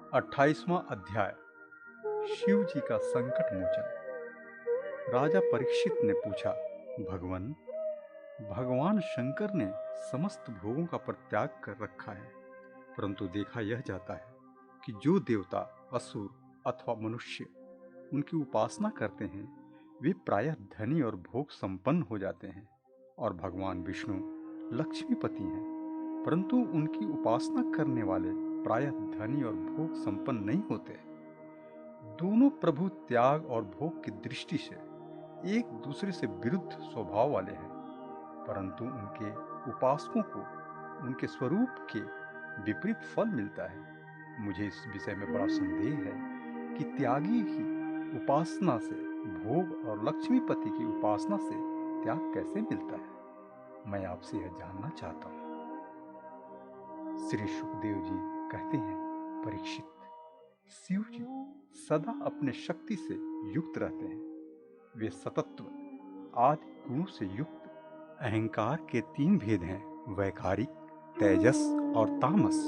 28वां अध्याय। शिव जी का संकट मोचन। राजा परीक्षित ने पूछा, भगवान भगवान शंकर ने समस्त भोगों का परित्याग कर रखा है, परंतु देखा यह जाता है कि जो देवता, असुर अथवा मनुष्य उनकी उपासना करते हैं वे प्रायः धनी और भोग संपन्न हो जाते हैं, और भगवान विष्णु लक्ष्मीपति हैं, परंतु उनकी उपासना करने वाले प्रायः धनी और भोग संपन्न नहीं होते। दोनों प्रभु त्याग और भोग की दृष्टि से एक दूसरे से विरुद्ध स्वभाव वाले हैं, परंतु उनके उपासकों को उनके स्वरूप के विपरीत फल मिलता है। मुझे इस विषय में बड़ा संदेह है कि त्यागी की उपासना से भोग और लक्ष्मीपति की उपासना से त्याग कैसे मिलता है। मैं आपसे यह जानना चाहता हूँ। श्री सुखदेव जी कहते हैं, परीक्षित, शिव जी सदा अपने शक्ति से युक्त रहते हैं। वे सतत्व आदि गुणों से युक्त। अहंकार के 3 भेद हैं, वैकारिक, तेजस और तामस।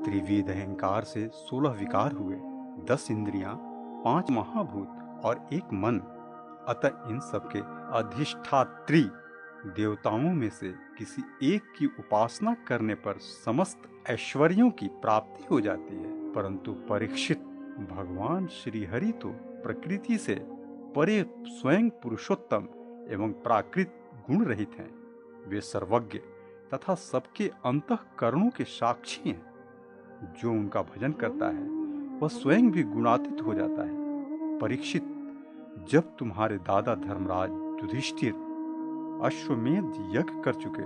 त्रिविध अहंकार से 16 विकार हुए, 10 इंद्रियां, 5 महाभूत और 1 मन। अतः इन सबके अधिष्ठात्री देवताओं में से किसी एक की उपासना करने पर समस्त ऐश्वर्यों की प्राप्ति हो जाती है। परंतु परीक्षित, भगवान श्री हरि तो प्रकृति से परे स्वयं पुरुषोत्तम एवं प्राकृत गुण रहित हैं। वे सर्वज्ञ तथा सबके अंतःकरणों के साक्षी हैं। जो उनका भजन करता है वह स्वयं भी गुणातीत हो जाता है। परीक्षित, जब तुम्हारे दादा धर्मराज युधिष्ठिर अश्वमेध यज्ञ कर चुके,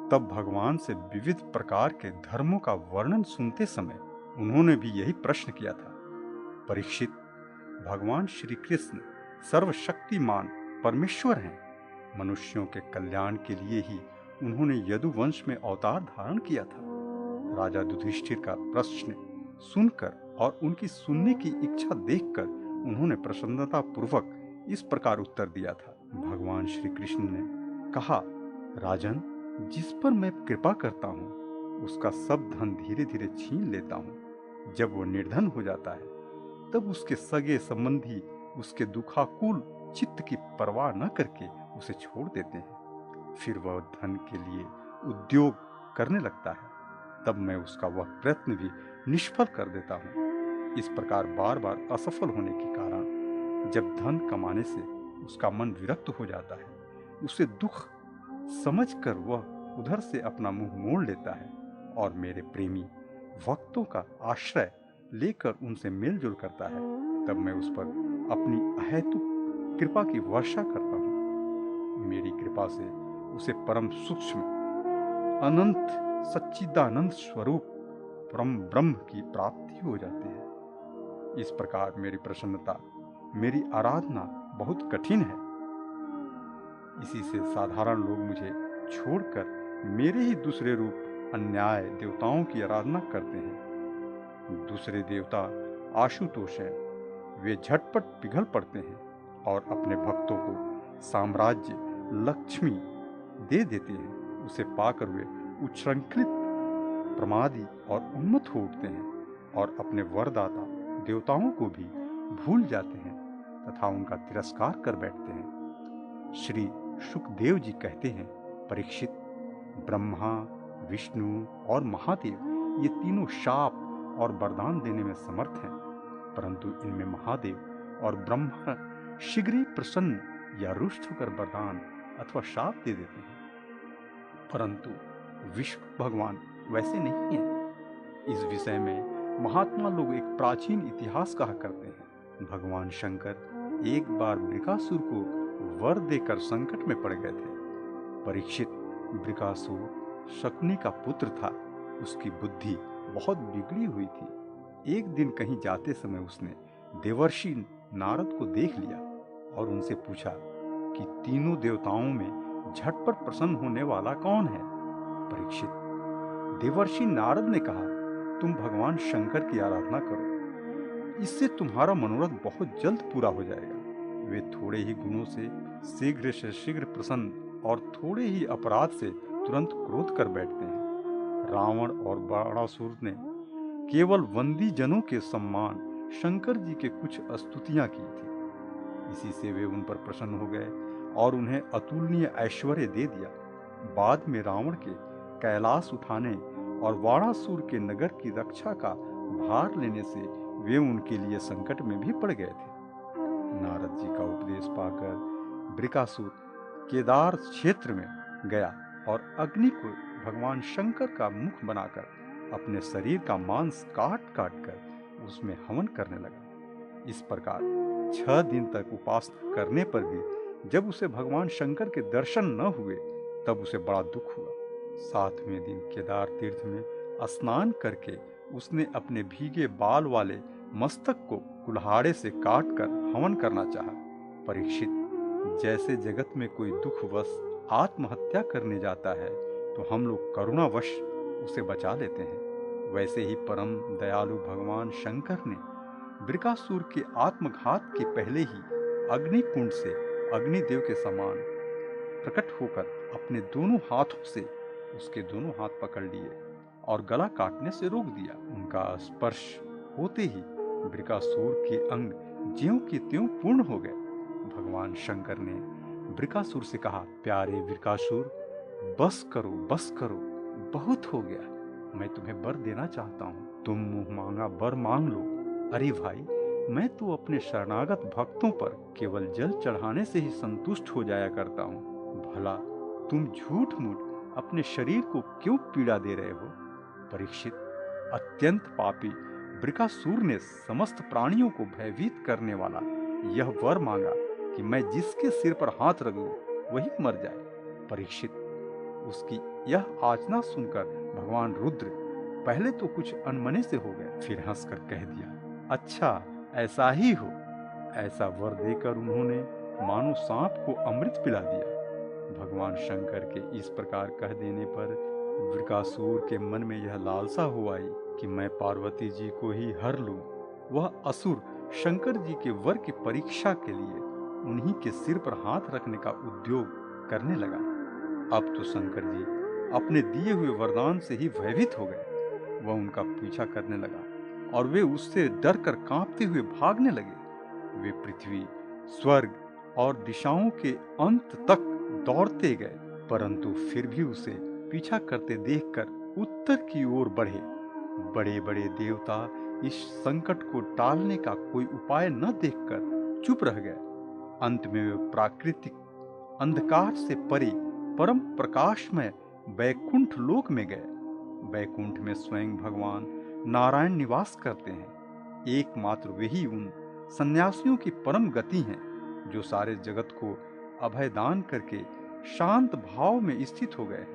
तब भगवान से विविध प्रकार के धर्मों का वर्णन सुनते समय उन्होंने भी यही प्रश्न किया था। परीक्षित, भगवान श्री कृष्ण सर्वशक्तिमान परमेश्वर हैं। मनुष्यों के कल्याण के लिए ही उन्होंने यदुवंश में अवतार धारण किया था। राजा युधिष्ठिर का प्रश्न सुनकर और उनकी सुनने की इच्छा देखकर उन्होंने प्रसन्नता पूर्वक इस प्रकार उत्तर दिया था। भगवान श्री कृष्ण ने कहा, राजन, जिस पर मैं कृपा करता हूँ उसका सब धन धीरे धीरे छीन लेता हूँ। जब वो निर्धन हो जाता है तब उसके सगे संबंधी उसके दुखाकुल चित्त की परवाह न करके उसे छोड़ देते हैं। फिर वह धन के लिए उद्योग करने लगता है, तब मैं उसका वह प्रयत्न भी निष्फल कर देता हूँ। इस प्रकार बार बार असफल होने के कारण जब धन कमाने से उसका मन विरक्त हो जाता है, उसे दुख समझकर वह उधर से अपना मुंह मोड़ लेता है और मेरे प्रेमी भक्तों का आश्रय लेकर उनसे मेलजोल करता है। तब मैं उस पर अपनी अहेतुक कृपा की वर्षा करता हूँ। मेरी कृपा से उसे परम सूक्ष्म अनंत सच्चिदानंद स्वरूप परम ब्रह्म की प्राप्ति हो जाती है। इस प्रकार मेरी प्रसन्नता, मेरी आराधना बहुत कठिन है। इसी से साधारण लोग मुझे छोड़कर मेरे ही दूसरे रूप अन्याय देवताओं की आराधना करते हैं। दूसरे देवता आशुतोष हैं। वे झटपट पिघल पड़ते हैं और अपने भक्तों को साम्राज्य, लक्ष्मी दे देते हैं। उसे पाकर वे उच्छृंखलित, प्रमादी और उन्मत्त हो उठते हैं और अपने वरदाता देवताओं को भी भूल जाते हैं तथा उनका तिरस्कार कर बैठते हैं। श्री सुखदेव जी कहते हैं, परीक्षित, ब्रह्मा, विष्णु और महादेव ये तीनों शाप और वरदान देने में समर्थ हैं, परंतु इनमें महादेव और ब्रह्मा शीघ्र ही प्रसन्न या रुष्ट होकर वरदान अथवा शाप दे देते हैं, परंतु विष्णु भगवान वैसे नहीं हैं। इस विषय में महात्मा लोग एक प्राचीन इतिहास कहा करते हैं। भगवान शंकर एक बार वृकासुर को वर देकर संकट में पड़ गए थे। परीक्षित, वृकासुर शकुनी का पुत्र था। उसकी बुद्धि बहुत बिगड़ी हुई थी। एक दिन कहीं जाते समय उसने देवर्षि नारद को देख लिया और उनसे पूछा कि तीनों देवताओं में झटपट प्रसन्न होने वाला कौन है। परीक्षित, देवर्षि नारद ने कहा, तुम भगवान शंकर की आराधना करो, इससे तुम्हारा मनोरथ बहुत जल्द पूरा हो जाएगा। वे थोड़े ही गुणों से शीघ्र प्रसन्न और थोड़े ही अपराध से तुरंत क्रोध कर बैठते हैं। रावण और बाणासुर ने केवल वंदी जनों के सम्मान शंकर जी के कुछ स्तुतियां की थी। इसी से वे उन पर प्रसन्न हो गए और उन्हें अतुलनीय ऐश्वर्य दे दिया। बाद में रावण के कैलाश उठाने और वाणासुर के नगर की रक्षा का भार लेने से वे उनके लिए संकट में भी पड़ गए थे। नारद जी का उपदेश पाकर बृकासुर केदार क्षेत्र में गया और अग्नि को भगवान शंकर का मुख बनाकर अपने शरीर का मांस काट काट कर उसमें हवन करने लगा। इस प्रकार 6 दिन तक उपासना करने पर भी जब उसे भगवान शंकर के दर्शन न हुए तब उसे बड़ा दुख हुआ। 7वें दिन केदार तीर्थ में स्नान करके उसने अपने भीगे बाल वाले मस्तक को कुल्हाड़े से काट कर हवन करना चाहा। परीक्षित, जैसे जगत में कोई दुखवश आत्महत्या करने जाता है तो हम लोग करुणावश उसे बचा लेते हैं, वैसे ही परम दयालु भगवान शंकर ने बृकासुर के आत्मघात के पहले ही अग्नि कुंड से अग्निदेव के समान प्रकट होकर अपने दोनों हाथों से उसके दोनों हाथ पकड़ लिए और गला काटने से रोक दिया। उनका स्पर्श होते ही बृकासुर के अंग ज्यों के त्यों पूर्ण हो गए। भगवान शंकर ने बृकासुर से कहा, प्यारे बृकासुर, बस करो, बहुत हो गया। मैं तुम्हें वर देना चाहता हूँ, तुम मुंह मांगा वर मांग लो। अरे भाई, मैं तो अपने शरणागत भक्तों पर केवल जल चढ़ाने से ही संतुष्ट हो जाया करता हूँ। भला तुम झूठ मूठ अपने शरीर को क्यों पीड़ा दे रहे हो? परीक्षित, अत्यंत पापी बृकासुर ने समस्त प्राणियों को भयभीत करने वाला यह वर मांगा कि मैं जिसके सिर पर हाथ रख दूं वही मर जाए। परीक्षित, उसकी यह याचना सुनकर भगवान रुद्र पहले तो कुछ अनमने से हो गए, फिर हंसकर कह दिया, अच्छा ऐसा ही हो। ऐसा वर देकर उन्होंने मानो सांप को अमृत पिला दिया। भगवान शंकर के इस प्रकार कह देने पर बृकासुर के मन में यह लालसा हो आई कि मैं पार्वती जी को ही हर लूं। वह असुर शंकर जी के वर की परीक्षा के लिए उन्हीं के सिर पर हाथ रखने का उद्योग करने लगा। अब तो शंकर जी अपने दिए हुए वरदान से ही भयभीत हो गए। वह उनका पीछा करने लगा और वे उससे डर कर कांपते हुए भागने लगे। वे पृथ्वी, स्वर्ग और दिशाओं के अंत तक दौड़ते गए, परंतु फिर भी उसे पीछा करते देखकर उत्तर की ओर बढ़े। बड़े बड़े देवता इस संकट को टालने का कोई उपाय न देखकर चुप रह गए। अंत में वे प्राकृतिक अंधकार से परे परम प्रकाशमय वैकुंठ लोक में गए। वैकुंठ में स्वयं भगवान नारायण निवास करते हैं। एकमात्र वही उन सन्यासियों की परम गति हैं जो सारे जगत को अभय दान करके शांत भाव में स्थित हो गए।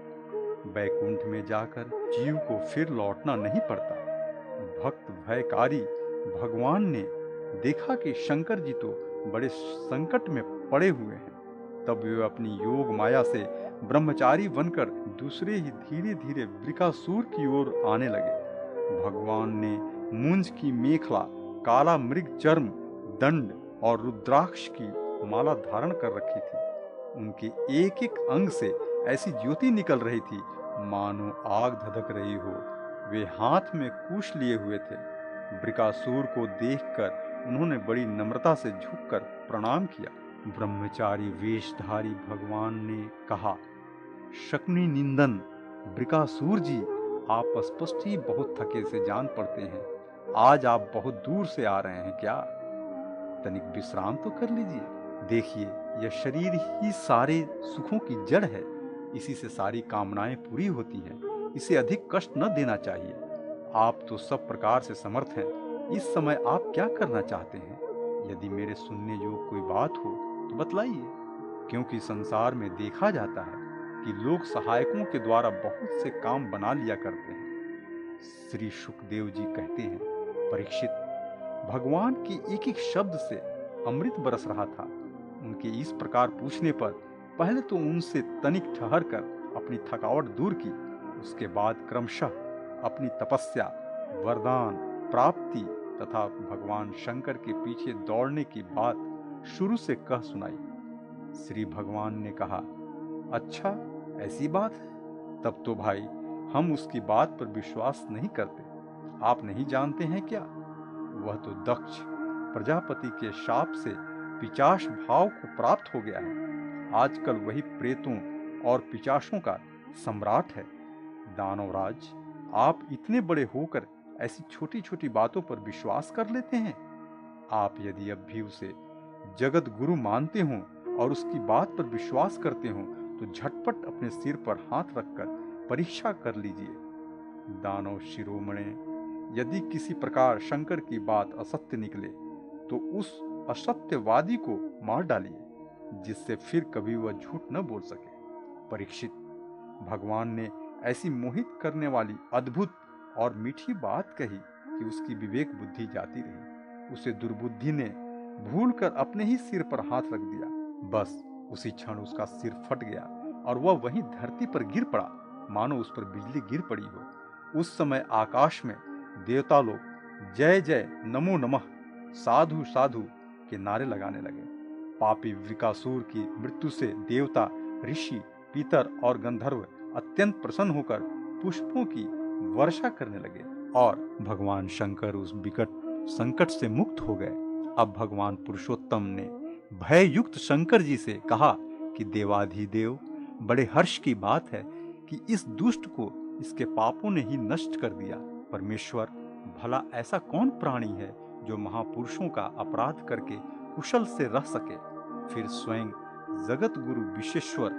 वैकुंठ में जाकर जीव को फिर लौटना नहीं पड़ता। भक्त भयकारी भगवान ने देखा कि शंकर जी तो बड़े संकट में पड़े हुए हैं, तब वे अपनी योग माया से ब्रह्मचारी बनकर दूसरे ही धीरे धीरे बृकासुर की ओर आने लगे। भगवान ने मुंज की मेखला, काला मृग चर्म, दंड और रुद्राक्ष की माला धारण कर रखी थी। उनके एक एक अंग से ऐसी ज्योति निकल रही थी मानो आग धधक रही हो। वे हाथ में कुश लिए हुए थे। बृकासुर को देखकर उन्होंने बड़ी नम्रता से झुककर प्रणाम किया। ब्रह्मचारी वेशधारी भगवान ने कहा, शकुनी निंदन बृकासुर जी, आप स्पष्ट ही बहुत थके से जान पड़ते हैं। आज आप बहुत दूर से आ रहे हैं क्या? तनिक विश्राम तो कर लीजिए। देखिए, यह शरीर ही सारे सुखों की जड़ है। इसी से सारी कामनाएं पूरी होती हैं। इसे अधिक कष्ट न देना चाहिए। आप तो सब प्रकार से समर्थ हैं। इस समय आप क्या करना चाहते हैं? यदि मेरे सुनने योग्य कोई बात हो तो बतलाइए, क्योंकि संसार में देखा जाता है कि लोग सहायकों के द्वारा बहुत से काम बना लिया करते हैं। श्री सुखदेव जी कहते हैं, परीक्षित, भगवान के एक एक शब्द से अमृत बरस रहा था। उनके इस प्रकार पूछने पर पहले तो उनसे तनिक ठहर कर अपनी थकावट दूर की। उसके बाद क्रमशः अपनी तपस्या, वरदान प्राप्ति तथा भगवान शंकर के पीछे दौड़ने की बात शुरू से कह सुनाई। श्री भगवान ने कहा, अच्छा ऐसी बात है, तब तो भाई हम उसकी बात पर विश्वास नहीं करते। आप नहीं जानते हैं क्या? वह तो दक्ष प्रजापति के शाप से पिशाच भाव को प्राप्त हो गया है। आजकल वही प्रेतों और पिशाचों का सम्राट है। दानवराज, आप इतने बड़े होकर ऐसी छोटी छोटी बातों पर विश्वास कर लेते हैं। आप यदि अब भी उसे जगत गुरु मानते हो और उसकी बात पर विश्वास करते हो तो झटपट अपने सिर पर हाथ रखकर परीक्षा कर लीजिए। दानव शिरोमणे, यदि किसी प्रकार शंकर की बात असत्य निकले तो उस असत्यवादी को मार डालिए, जिससे फिर कभी वह झूठ न बोल सके। परीक्षित, भगवान ने ऐसी मोहित करने वाली अद्भुत और मीठी बात कही कि उसकी विवेक बुद्धि जाती रही। उसे दुर्बुद्धि ने भूलकर अपने ही सिर पर हाथ रख दिया। बस उसी क्षण उसका सिर फट गया और वह वहीं धरती पर गिर पड़ा, मानो उस पर बिजली गिर पड़ी हो। उस समय आकाश में देवता लोग जय जय, नमो नमः, साधु साधु के नारे लगाने लगे। पापी विकासुर की मृत्यु से देवता, ऋषि, पितर और गंधर्व अत्यंत प्रसन्न होकर पुष्पों की वर्षा करने लगे और भगवान शंकर उस विकट संकट से मुक्त हो गए। अब भगवान पुरुषोत्तम ने भययुक्त शंकर जी से कहा कि देवाधिदेव, बड़े हर्ष की बात है कि इस दुष्ट को इसके पापों ने ही नष्ट कर दिया। परमेश्वर, भला ऐसा कौन प्राणी है जो महापुरुषों का अपराध करके कुशल से रह सके? फिर स्वयं जगत गुरु विश्वेश्वर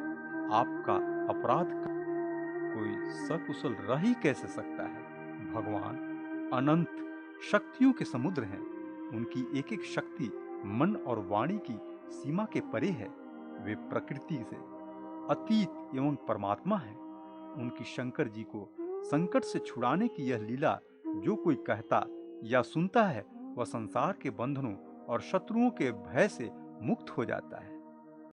आपका अपराध कर कोई सकुशल रह ही कैसे सकता है? भगवान अनंत शक्तियों के समुद्र हैं। उनकी एक एक शक्ति मन और वाणी की सीमा के परे है। वे प्रकृति से अतीत एवं परमात्मा हैं। उनकी शंकर जी को संकट से छुड़ाने की यह लीला जो कोई कहता या सुनता है, वह संसार के बंधनों और शत्रुओं के भय से मुक्त हो जाता है।